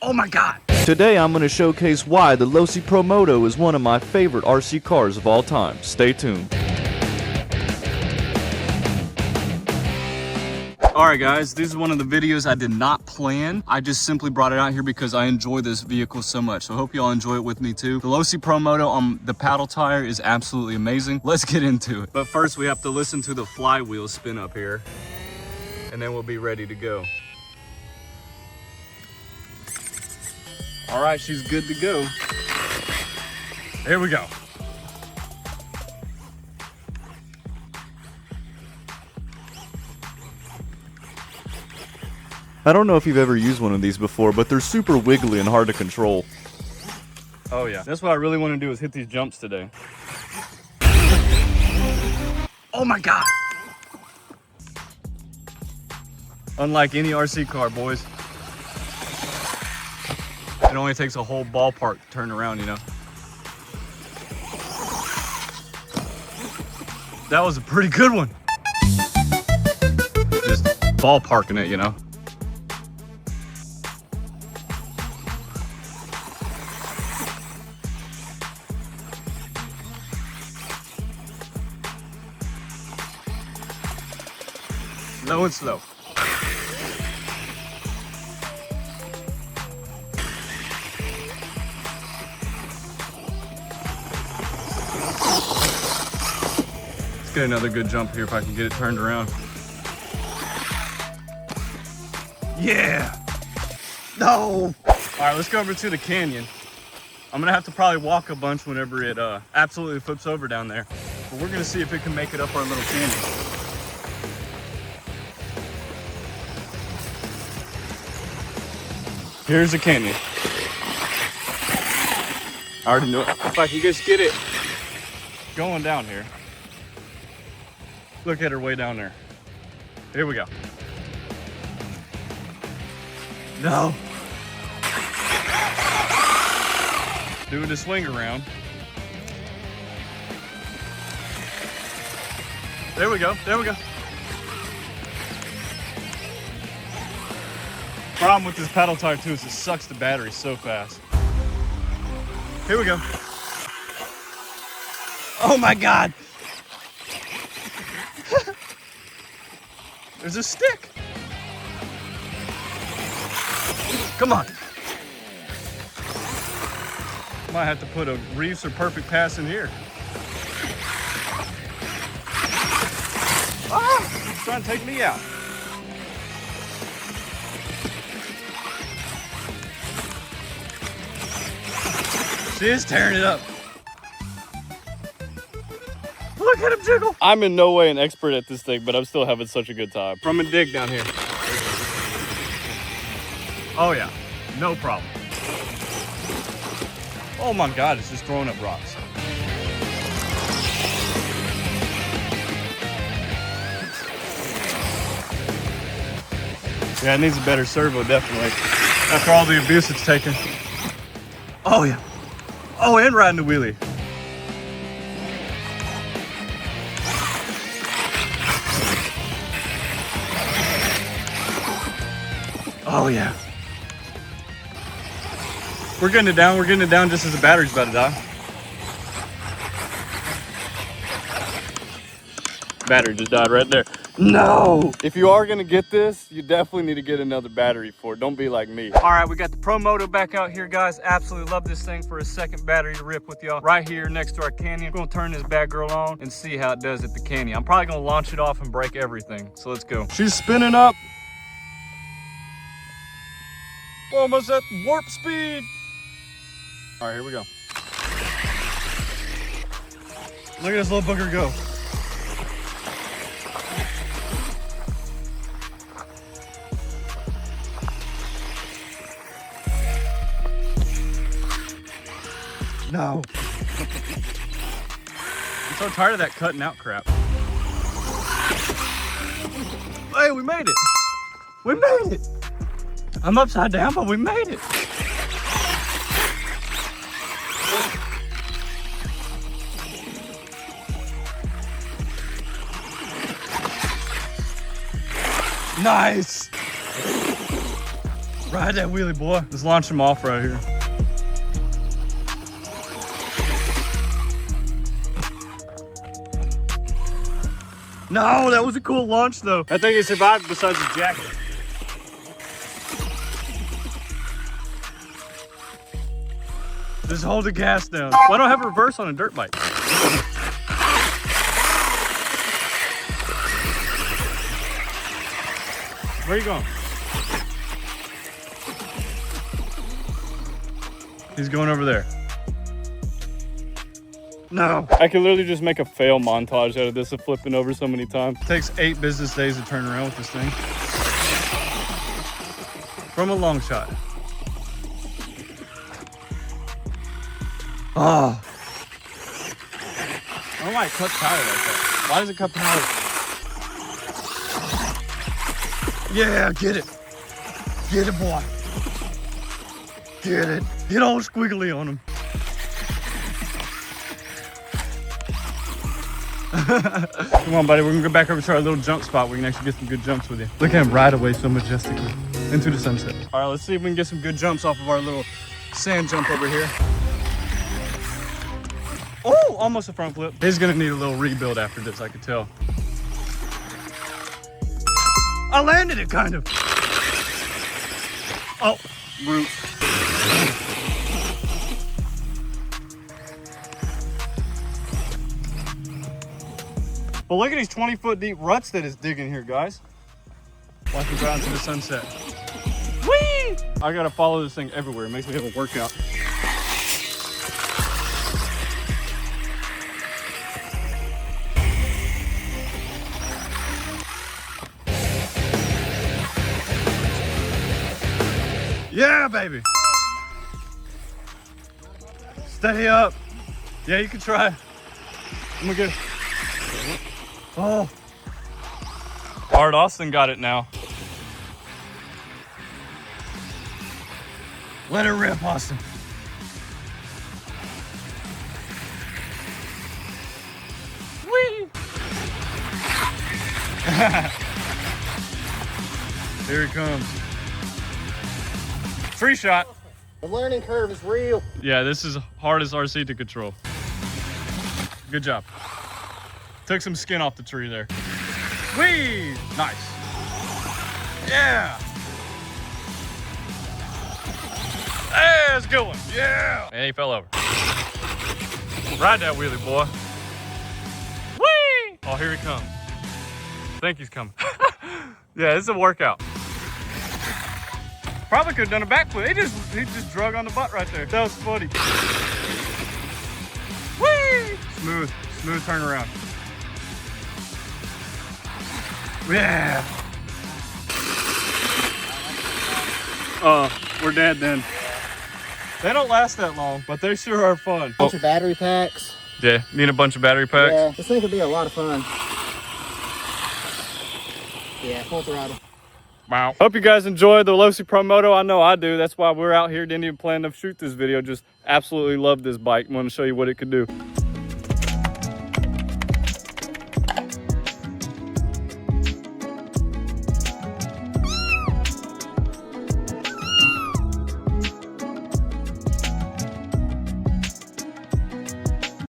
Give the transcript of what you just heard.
Oh my God! Today I'm going to showcase why the Losi Promoto is one of my favorite RC cars of all time. Stay tuned. Alright guys, this is one of the videos I did not plan. I just simply brought it out here because I enjoy this vehicle so much. So I hope you all enjoy it with me too. The Losi Promoto on the paddle tire is absolutely amazing. Let's get into it. But first we have to listen to the flywheel spin up here. And then we'll be ready to go. All right, she's good to go. Here we go. I don't know if you've ever used one of these before, but they're super wiggly and hard to control. Oh yeah, that's what I really want to do is hit these jumps today. Oh my God. Unlike any RC car, boys. It only takes a whole ballpark to turn around, you know. That was a pretty good one. Just ballparking it, you know. Low and slow. Let's get another good jump here if I can get it turned around. Yeah! No! Alright, let's go over to the canyon. I'm gonna have to probably walk a bunch whenever it absolutely flips over down there. But we're gonna see if it can make it up our little canyon. Here's the canyon. I already know it. If I can just get it going down here. Look at her way down there. Here we go. No. Doing the swing around. There we go. There we go. Problem with this paddle tire too is it sucks the battery so fast. Here we go. Oh my God. There's a stick. Come on. Might have to put a reefs or perfect pass in here. Ah, it's trying to take me out. She is tearing it up. Look at him jiggle. I'm in no way an expert at this thing, but I'm still having such a good time. From a dig down here. Oh yeah, no problem. Oh my God, it's just throwing up rocks. Yeah, it needs a better servo, definitely. After all the abuse it's taken. Oh yeah. Oh, and riding the wheelie. Oh yeah. We're getting it down just as the battery's about to die. Battery just died right there. No! If you are gonna get this, you definitely need to get another battery for it. Don't be like me. All right, we got the Promoto back out here, guys. Absolutely love this thing for a second battery to rip with y'all. Right here next to our canyon. We're gonna turn this bad girl on and see how it does at the canyon. I'm probably gonna launch it off and break everything. So let's go. She's spinning up. Almost at warp speed. All right, here we go. Look at this little booger go. No. I'm so tired of that cutting out crap. Hey, we made it. We made it. I'm upside down, but we made it. Nice. Ride that wheelie, boy. Let's launch him off right here. No, that was a cool launch though. I think he survived besides his jacket. Just hold the gas down. Why don't I have reverse on a dirt bike? Where are you going? He's going over there. No. I could literally just make a fail montage out of this of flipping over so many times. It takes 8 business days to turn around with this thing. From a long shot. Oh. I don't like cut power like that. Why does it cut power? Yeah, get it. Get it, boy. Get it. Get all squiggly on him. Come on, buddy. We're gonna go back over to our little jump spot where we can actually get some good jumps with you. Look at him ride away so majestically into the sunset. All right, let's see if we can get some good jumps off of our little sand jump over here. Oh, almost a front flip. He's gonna need a little rebuild after this, I could tell. I landed it, kind of. Oh, roost. But look at these 20-foot deep ruts that it's digging here, guys. Watch me drive into the sunset. Whee! I gotta follow this thing everywhere. It makes me have a workout. Yeah, baby. Steady up. Yeah, you can try. I'm gonna get it. Oh. Art Austin got it now. Let it rip, Austin. Whee! Here he comes. Free shot. The learning curve is real. Yeah, this is hardest RC to control. Good job. Took some skin off the tree there. Whee! Nice. Yeah! Hey, it's going. Yeah! And he fell over. Ride that wheelie, boy. Whee! Oh, here he comes. I think he's coming. Yeah, this is a workout. Probably could have done a backflip. He just drug on the butt right there. That was funny. Whee! Smooth turnaround. Yeah. We're dead then. They don't last that long, but they sure are fun. Bunch of battery packs. Yeah, need a bunch of battery packs. Yeah, this thing could be a lot of fun. Yeah, full throttle. Wow. Hope you guys enjoyed the Losi Promoto. I know I do. That's why we're out here. Didn't even plan to shoot this video. Just absolutely love this bike. Want to show you what it could do.